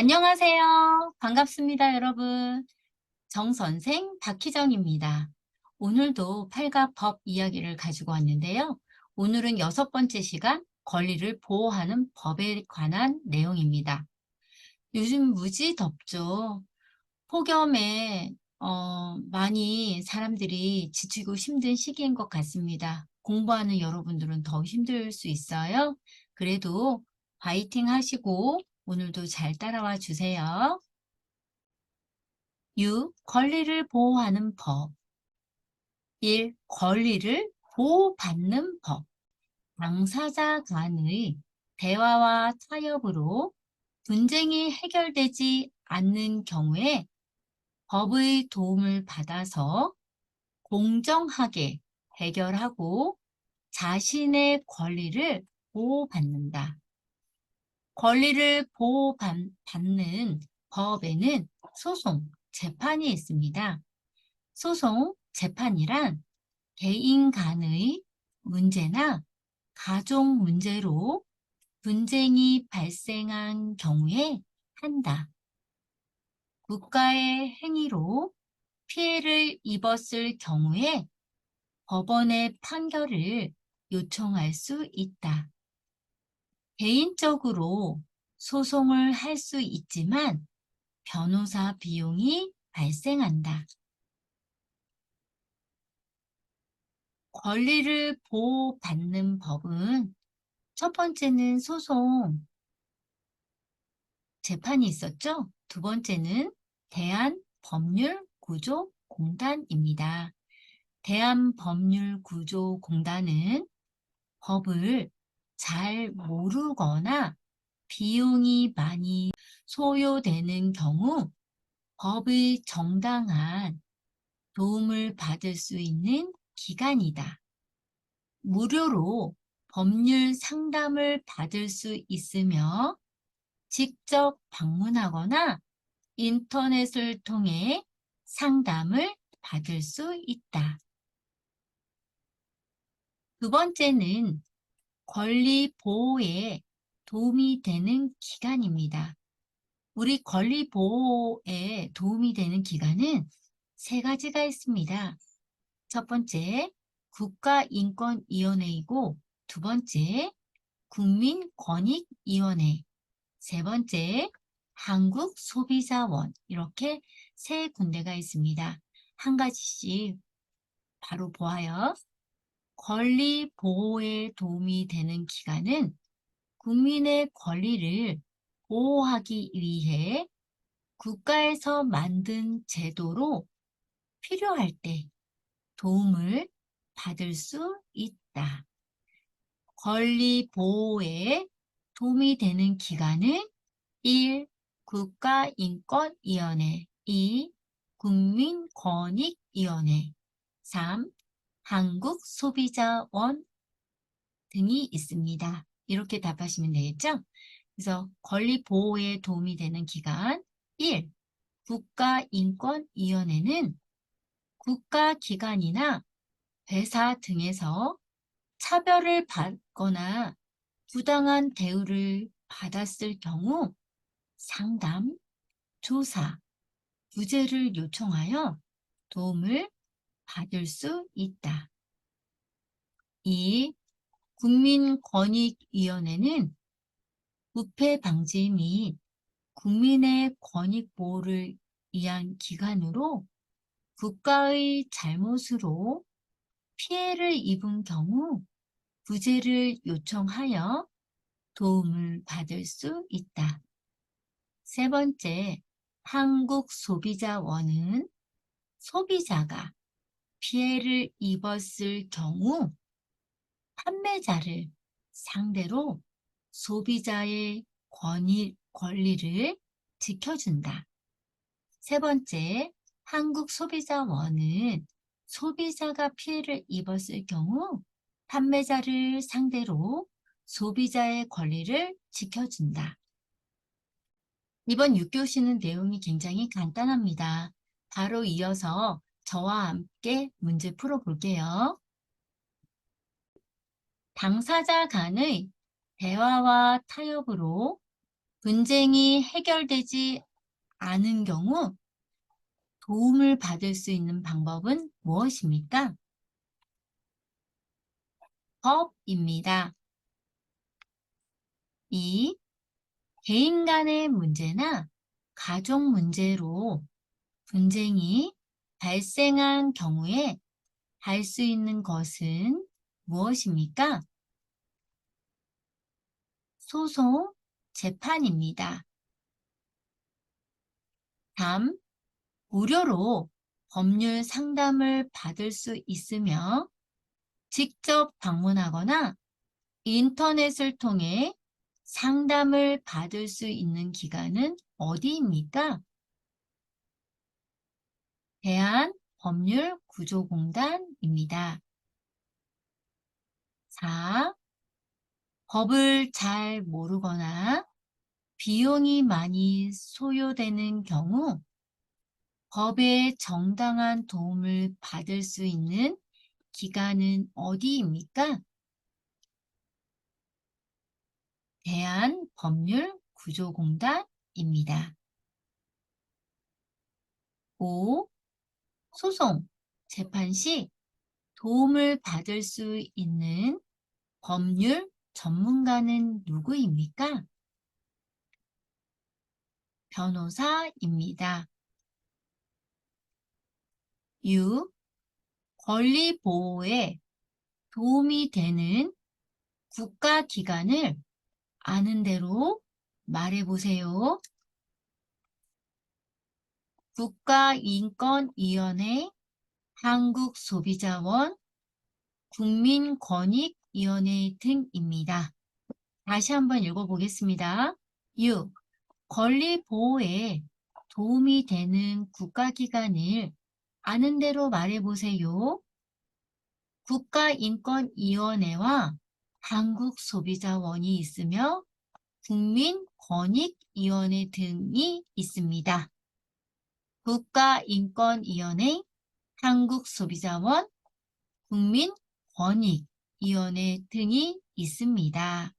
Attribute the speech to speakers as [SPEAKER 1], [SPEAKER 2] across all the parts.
[SPEAKER 1] 안녕하세요. 반갑습니다, 여러분. 정선생 박희정입니다. 오늘도 팔과 법 이야기를 가지고 왔는데요. 오늘은 6번째 시간, 권리를 보호하는 법에 관한 내용입니다. 요즘 무지 덥죠. 폭염에 많이 사람들이 지치고 힘든 시기인 것 같습니다. 공부하는 여러분들은 더 힘들 수 있어요. 그래도 파이팅 하시고 오늘도 잘 따라와 주세요. 6. 권리를 보호하는 법. 1. 권리를 보호받는 법. 당사자 간의 대화와 타협으로 분쟁이 해결되지 않는 경우에 법의 도움을 받아서 공정하게 해결하고 자신의 권리를 보호받는다. 권리를 보호받는 법에는 소송, 재판이 있습니다. 소송, 재판이란 개인 간의 문제나 가족 문제로 분쟁이 발생한 경우에 한다. 국가의 행위로 피해를 입었을 경우에 법원의 판결을 요청할 수 있다. 개인적으로 소송을 할 수 있지만 변호사 비용이 발생한다. 권리를 보호받는 법은 첫 번째는 소송, 재판이 있었죠? 두 번째는 대한법률구조공단입니다. 대한법률구조공단은 법을 잘 모르거나 비용이 많이 소요되는 경우 법의 정당한 도움을 받을 수 있는 기관이다. 무료로 법률 상담을 받을 수 있으며 직접 방문하거나 인터넷을 통해 상담을 받을 수 있다. 두 번째는 권리 보호에 도움이 되는 기관입니다. 우리 권리 보호에 도움이 되는 기관은 세 가지가 있습니다. 첫 번째, 국가인권위원회이고 두 번째, 국민권익위원회, 세 번째, 한국소비자원, 이렇게 세 군데가 있습니다. 한 가지씩 바로 보아요. 권리 보호에 도움이 되는 기관은 국민의 권리를 보호하기 위해 국가에서 만든 제도로 필요할 때 도움을 받을 수 있다. 권리 보호에 도움이 되는 기관은 1. 국가인권위원회 2. 국민권익위원회 3. 한국소비자원 등이 있습니다. 이렇게 답하시면 되겠죠? 그래서 권리 보호에 도움이 되는 기관 1. 국가인권위원회는 국가기관이나 회사 등에서 차별을 받거나 부당한 대우를 받았을 경우 상담, 조사, 구제를 요청하여 도움을 받을 수 있다. 2. 국민권익위원회는 부패 방지 및 국민의 권익 보호를 위한 기관으로 국가의 잘못으로 피해를 입은 경우 구제를 요청하여 도움을 받을 수 있다. 세 번째, 한국소비자원은 소비자가 피해를 입었을 경우 판매자를 상대로 소비자의 권리를 지켜준다. 세 번째, 한국소비자원은 소비자가 피해를 입었을 경우 판매자를 상대로 소비자의 권리를 지켜준다. 이번 6교시는 내용이 굉장히 간단합니다. 바로 이어서 저와 함께 문제 풀어볼게요. 당사자 간의 대화와 타협으로 분쟁이 해결되지 않은 경우 도움을 받을 수 있는 방법은 무엇입니까? 법입니다. 2. 개인 간의 문제나 가족 문제로 분쟁이 발생한 경우에 할 수 있는 것은 무엇입니까? 소송, 재판입니다. 3. 무료로 법률 상담을 받을 수 있으며 직접 방문하거나 인터넷을 통해 상담을 받을 수 있는 기관은 어디입니까? 대한법률구조공단입니다. 4. 법을 잘 모르거나 비용이 많이 소요되는 경우 법의 정당한 도움을 받을 수 있는 기관은 어디입니까? 대한법률구조공단입니다. 5. 소송, 재판 시 도움을 받을 수 있는 법률 전문가는 누구입니까? 변호사입니다. 6. 권리 보호에 도움이 되는 국가기관을 아는 대로 말해보세요. 국가인권위원회, 한국소비자원, 국민권익위원회 등입니다. 다시 한번 읽어보겠습니다. 6. 권리 보호에 도움이 되는 국가기관을 아는 대로 말해보세요. 국가인권위원회와 한국소비자원이 있으며 국민권익위원회 등이 있습니다. 국가인권위원회, 한국소비자원, 국민권익위원회 등이 있습니다.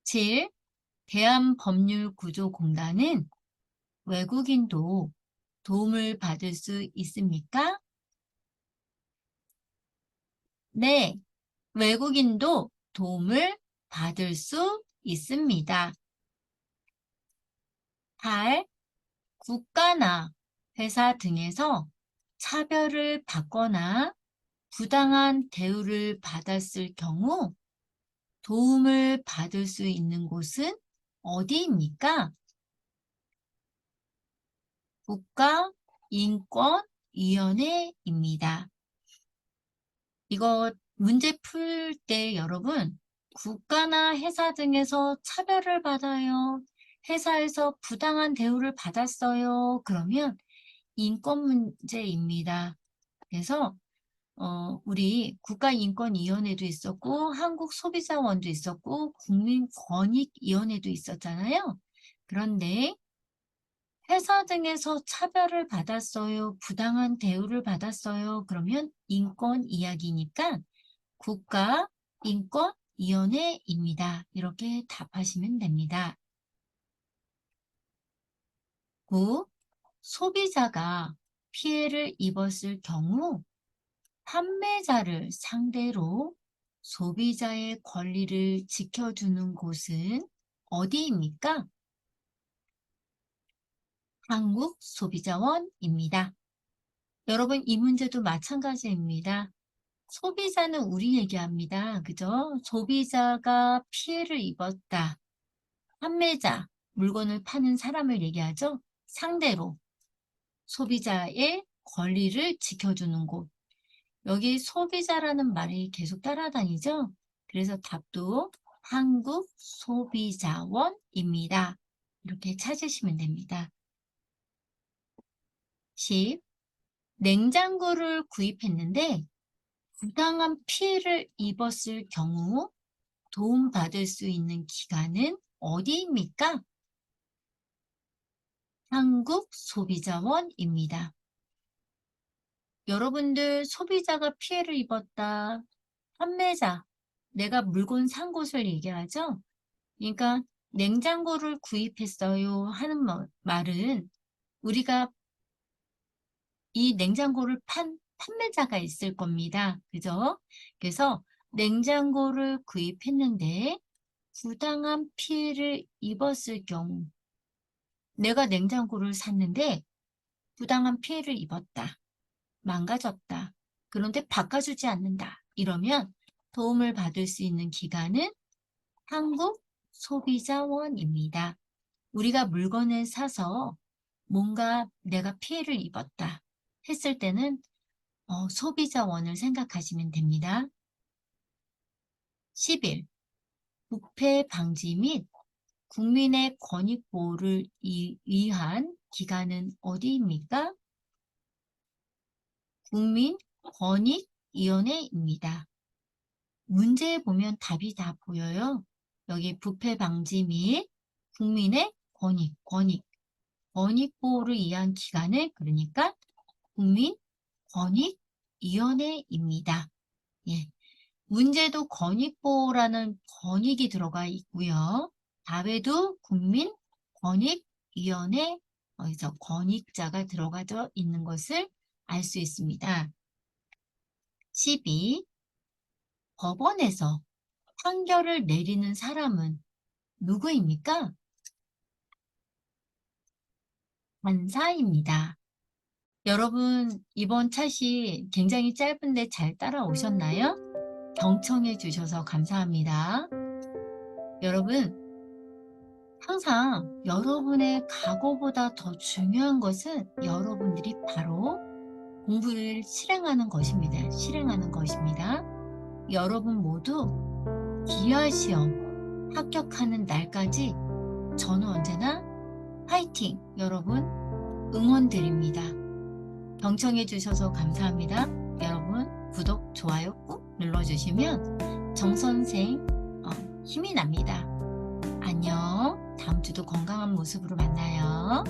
[SPEAKER 1] 7. 대한법률구조공단은 외국인도 도움을 받을 수 있습니까? 네, 외국인도 도움을 받을 수 있습니다. 8. 국가나 회사 등에서 차별을 받거나 부당한 대우를 받았을 경우 도움을 받을 수 있는 곳은 어디입니까? 국가인권위원회입니다. 이거 문제 풀 때 여러분, 국가나 회사 등에서 차별을 받아요. 회사에서 부당한 대우를 받았어요. 그러면 인권 문제입니다. 그래서 우리 국가인권위원회도 있었고 한국소비자원도 있었고 국민권익위원회도 있었잖아요. 그런데 회사 등에서 차별을 받았어요. 부당한 대우를 받았어요. 그러면 인권 이야기니까 국가인권위원회입니다. 이렇게 답하시면 됩니다. 9. 소비자가 피해를 입었을 경우 판매자를 상대로 소비자의 권리를 지켜주는 곳은 어디입니까? 한국소비자원입니다. 여러분, 이 문제도 마찬가지입니다. 소비자는 우리 얘기합니다. 그죠? 소비자가 피해를 입었다. 판매자, 물건을 파는 사람을 얘기하죠. 상대로 소비자의 권리를 지켜주는 곳. 여기 소비자라는 말이 계속 따라다니죠. 그래서 답도 한국소비자원입니다. 이렇게 찾으시면 됩니다. 10. 냉장고를 구입했는데 부당한 피해를 입었을 경우 도움받을 수 있는 기관은 어디입니까? 한국소비자원입니다. 여러분들 소비자가 피해를 입었다. 판매자, 내가 물건 산 곳을 얘기하죠? 그러니까 냉장고를 구입했어요 하는 말은 우리가 이 냉장고를 판매자가 있을 겁니다. 그죠? 그래서 냉장고를 구입했는데 부당한 피해를 입었을 경우 내가 냉장고를 샀는데 부당한 피해를 입었다. 망가졌다. 그런데 바꿔주지 않는다. 이러면 도움을 받을 수 있는 기관은 한국소비자원입니다. 우리가 물건을 사서 뭔가 내가 피해를 입었다 했을 때는 소비자원을 생각하시면 됩니다. 11. 부패 방지 및 국민의 권익 보호를 위한 기관은 어디입니까? 국민권익위원회입니다. 문제에 보면 답이 다 보여요. 여기 부패 방지 및 국민의 권익 보호를 위한 기관을 그러니까 국민권익위원회입니다. 예. 문제도 권익보호라는 권익이 들어가 있고요. 답에도 국민권익위원회 여기서 권익자가 들어가져 있는 것을 알 수 있습니다. 12. 법원에서 판결을 내리는 사람은 누구입니까? 판사입니다. 여러분, 이번 찻이 굉장히 짧은데 잘 따라오셨나요? 경청해 주셔서 감사합니다. 여러분, 항상 여러분의 각오보다 더 중요한 것은 여러분들이 바로 공부를 실행하는 것입니다. 여러분 모두 기하시험 합격하는 날까지 저는 언제나 파이팅! 여러분 응원드립니다. 경청해 주셔서 감사합니다. 여러분 구독, 좋아요 꾹 눌러주시면 정선생 힘이 납니다. 안녕. 다음 주도 건강한 모습으로 만나요.